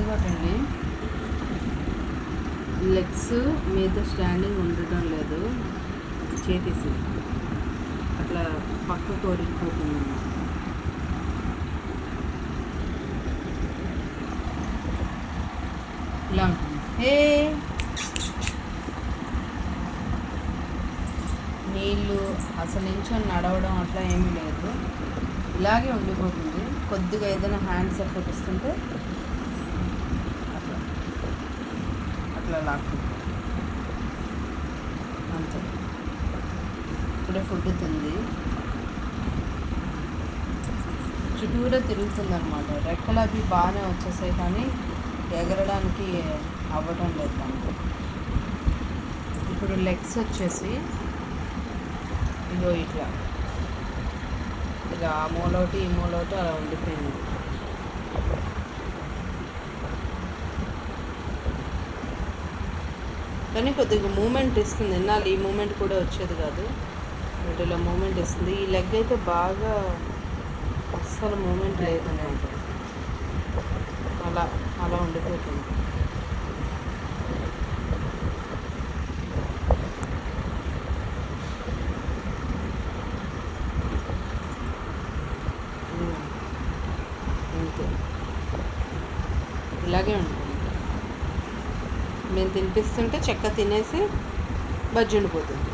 ఇదిగోటండి, legs మీద standing ఉండటం లేదు, చేతిసి అట్లా పక్క కోరికిపోతుంది అన్నమాట. ఇలా ఉంటుంది. నీళ్ళు అసలు నించొని నడవడం అట్లా ఏమీ లేదు, ఇలాగే ఉండిపోతుంది. కొద్దిగా ఏదైనా హ్యాండ్స్ ఎఫెక్ట్ ఇస్తుంటే అట్లా అట్లా లాక్కుంటుంది అంతే. ఇప్పుడే ఫుడ్ తింది, చుట్టూరా తిరుగుతుంది అనమాట. రెక్కలు అవి బాగానే వచ్చేసాయి కానీ ఎగరడానికి అవ్వటం లేదు దానికి. ఇప్పుడు లెగ్స్ వచ్చేసి ఇగో ఇట్లా ఇక ఆ మూలొకటి ఈ మూలొకటి అలా ఉండిపోయింది. కానీ కొద్దిగా మూమెంట్ ఇస్తుంది. ఎన్నాళ్ళు ఈ మూమెంట్ కూడా వచ్చేది కాదు, బట్ ఇలా మూమెంట్ ఇస్తుంది. ఈ లెగ్ అయితే బాగా అస్సలు మూమెంట్ లేదన్నమాట, అలా అలా ఉండిపోతుంది. అంతే, ఇలాగే ఉంటుంది. మేము తినిపిస్తుంటే చెక్క తినేసి బజ్జి ఉండిపోతుంది.